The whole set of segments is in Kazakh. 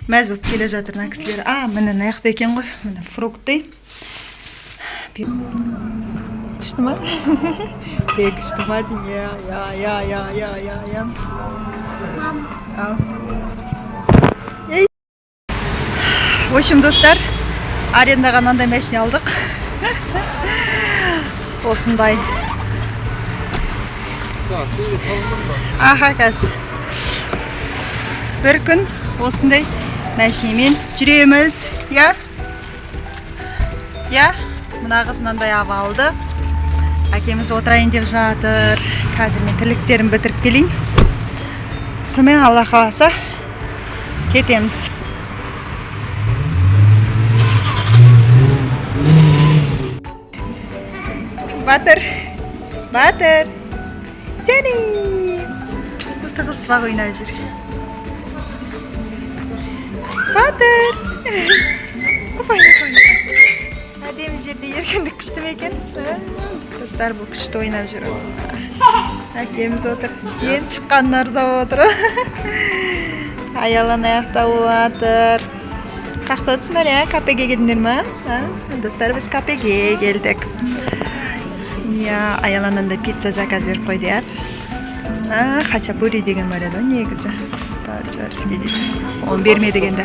мәз болып келе жатыр мына кісілер. Міне мына жақта екен ғой. Міне фрукты. Күшті ма? Күшті ма дейін? Я. Ал. В общем, достар, арендаға мынандай машина алдық. Осындай. Қазір. Бір күн осындай машинамен жүреміз. Я? Мына қыз мынандай алды. Әкеміз отырайын деп жатыр. Қазір мен тірліктерін бітіріп келейін. Сонымен Алла қаласа кетеміз. Батыр. Сені. Тығыз бақ ойнап жүр. Батыр. Әдемі жерде еркіндік күшті ме екен? Қыздар бұл күшті ойнап жүр. Әкеміз отыр. Ел шыққанын арзап отыр. Аялан аяқта отыр. Қақта отсыңдар, кафеге келдіңдер ма? Достар, біз кафеге келдік. Аяланнан да пицца заказ беріп қойды. Хачапури деген бар еді, негізі. Жарыске дейді. Оны бермеді дегенде.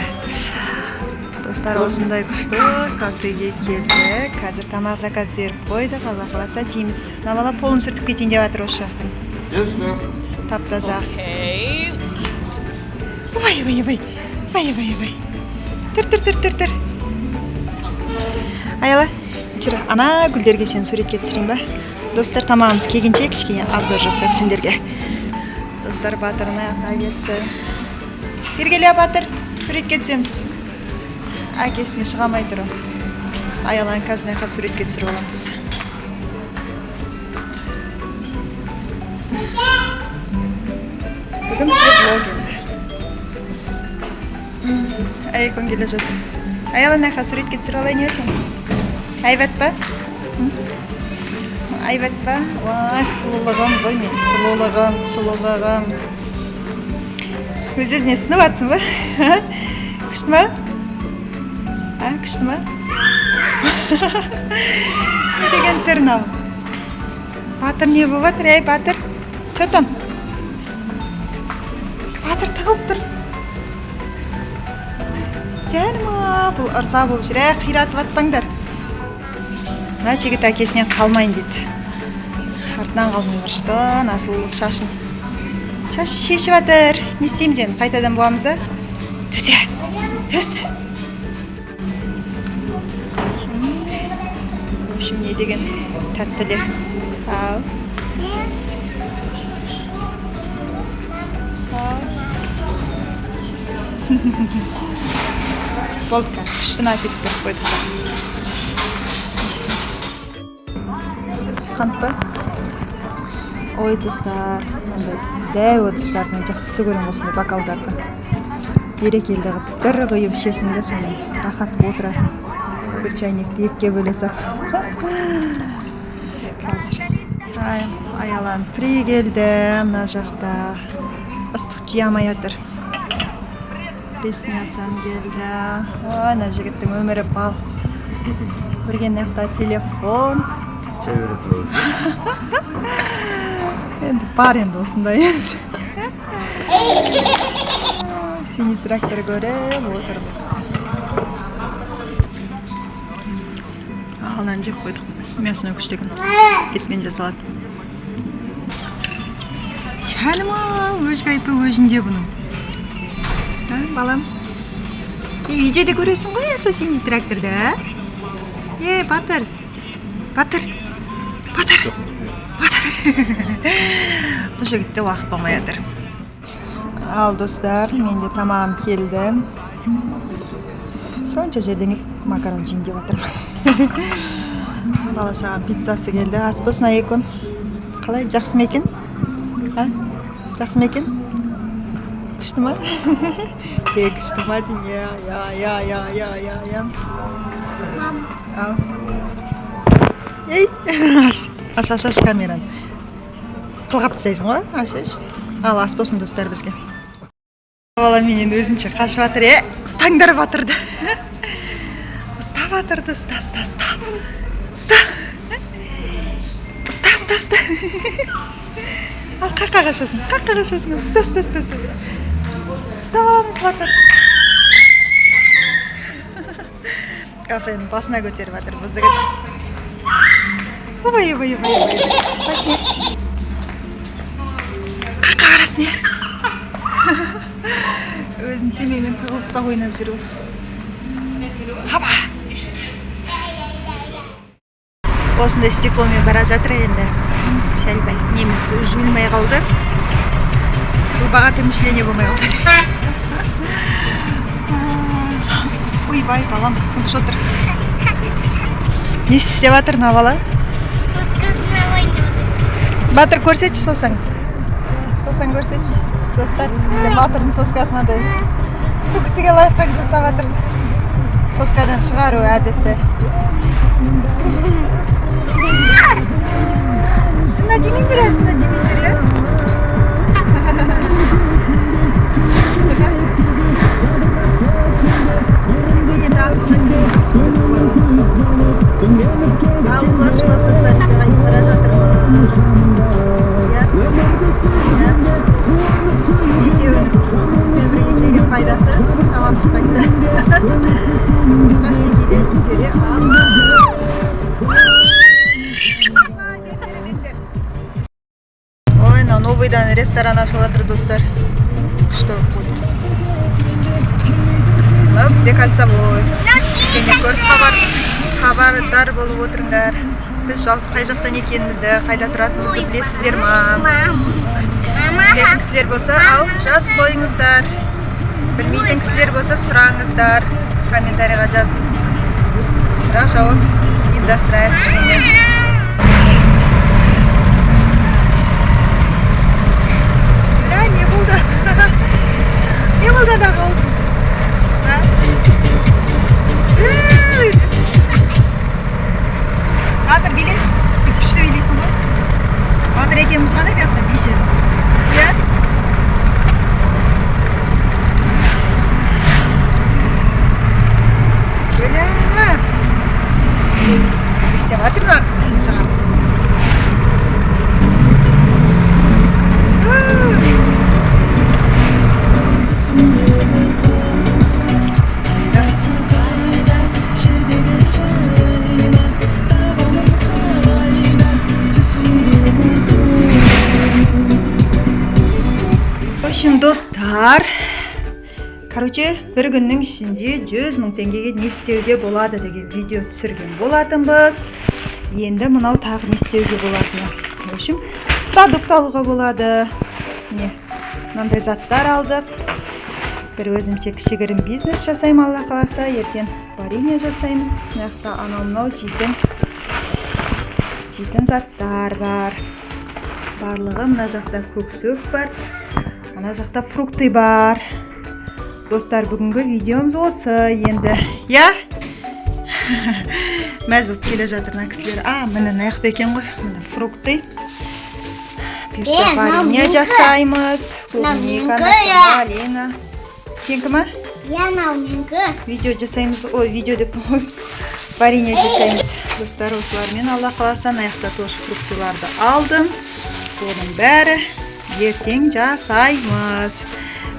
Достар, осындай күшті кафеге келді. Қазір тамақ заказ беріп қойды. Алла қаласа жейміз. Намала полын сүртіп кетейін деп жатыр осы жақтың. Тап-таза. Ой. Тұр. Аяла, жүр. Ана гүлдерге сен суретке түсірейін ба? Достар, тамағымыз келгенше кішкене обзор жасап сендерге. Достар, Батырын аяққа кетті. Кергеле Батыр, суретке түсеміз. Әкесіне шығамай тұр. Аялан қазына аяққа суретке түсіріп аламыз. Бүгін бізде блог енді. Айекон келе жатыр. Аялан аяққа суретке түсіріп алайын есің? Айбат па? Сұлулығым ғой мен. Сұлулығым. Өз-өзіне сынып атсың ба? Күшті ма? Күшті ма? Не деген түрін ал? Батыр не болып атыр, Батыр? Сөтім. Батыр тығылып тұр. Жәнім бұл ұрса болып жүр, қиратып атпаңдар. Мына жігіт әкесінен қалмайын дейді. Артынан қалмай бұрышты, насылылық шашын. Шашы шешіп атыр. Не істейміз енді? Қайтадан боламыз ба? Түс. Общем, не деген тәттілер. Болды қазір, күштін әтекіп беріп қойдық. Қантпа? Ой, достар, дәу достардың жақсысы көрім осындай бокалдарды. Берекелді қып, бір құйып ішесің де соны рахат отырасың. Бір чайнекті екке бөлесіп. Қазір. Аялан фри келді, мына жақта. Ыстық жиямай жатыр. Ресмиясам келді. Ана жігіттің өмірі бал. Көрген аяқта телефон. Енді бар енді осындай емес. Синий трактор көріп отыр бұл. Алан жеп қойдық. Мясына күштеген. Етпен жасалады. Шәліма, өз кайпы өзінде бұның. Балам. Үйде де көресің ғой, сол синий тракторды, Батыр. Бұл жігітте уақыт болмай жатыр. Ал достар, менде тамағым келді. Сонша жерден макарон жейін деп жатырмын. Бала шағам пиццасы келді. Ас болсын Айекон. Қалай, жақсы ма екен? Жақсы ма екен? Күшті ма? Күшті ма дейін? Я. Ал. Аш камераны. Қылғап тастайсың ғой? Ал ас болсын достар бізге. бала менен өзүнчө качып атыр, Стаңдар батырды. Уста батырды, уста. Ал какка качасың? Уста. Уста баламыз батыр. Кафенин басына көтерип атыр бу жигит. Ой. Басне. Какка барасың? Өзүнчө менен тыгылыспак ойнап жүрүп. Хаба. Осындай стекломен бара жатыр енді. Сәл-пәл неміз жуылмай қалды. Бұл баға темішлене болмай қалды. Ойбай, балам, қылыш отыр. Не істеп жатыр, мына бала? Соскасына ойнап. Батыр, көрсетші сосаң. Сосаң көрсетші. Достар, батырдың соскасына да бұл кісіге лайфхак жасап жатыр. Соскадан шығару әдісі. Шuna demeydir ya. Ağlar şulap dostlar, qaytib bara жатырмыз. Videonun bizga birga kelgan foydasi tamam chiqmoqda. Ой, на новыйдан ресторан ашылып жатыр достар. Что будет? Мына бізде кольцевой. Кішкене көріп хабардар болып отырыңдар. Біз қай жақтан екенімізді, қайда тұратынымызды білесіздер ма? Білетін кісілер болса, ал жазып қойыңыздар. Білмейтін кісілер болса, сұраңыздар. Комментарийға жазып. Сұрақ жауап ұйымдастырайық кішкене. Не болды да қалсын? Батыр билеш, сен күшті билейсің ғой. Батыр екеуміз ғана бияқта биші. Иә? Бөлі. Істеп батыр нағыстан шығар. Достар, бір күннің ішінде 100 000 теңгеге не істеуге болады деген видео түсірген болатынбыз. Енді мынау тағы не істеуге болатыны. В общем, продукт алуға болады. Мынандай заттар алдық. Бір өзімше кішігірім бизнес жасаймын, Алла қаласа. Ертең варенье жасаймыз. Мынақта анау-мынау жейтін заттар бар. Барлығы мына жақта көксөк бар. Ана жақта фрукты бар. Достар, бүгінгі видеомыз осы енді. Я? Мәз болып келе жатырына кісілер. Міне наяқты екен ғой. Міне фрукты. Персе варенье жасаймыз. Клубника, малина. Сенкі ма? Я науменгі. Видео жасаймыз. Ой, видео деп варенье жасаймыз. Достар, осылармен Алла қаласа наяқта тош фруктыларды алдым. Оның бәрі ертең жасаймыз.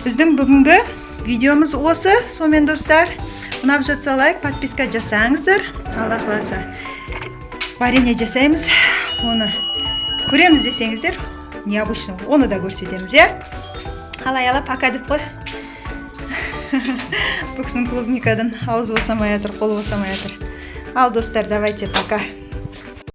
Біздің бүгінгі видеомыз осы. Сонымен достар, ұнап жатса лайк, подписка жасаңыздар. Алла қаласа варенье жасаймыз. Оны көреміз десеңіздер, необычно, оны да көрсетеміз, е? Қалай ала пока деп қой. Бұл кісінің клубникадан ауыз босамай жатыр, қол босамай жатыр. Ал достар, давайте пока.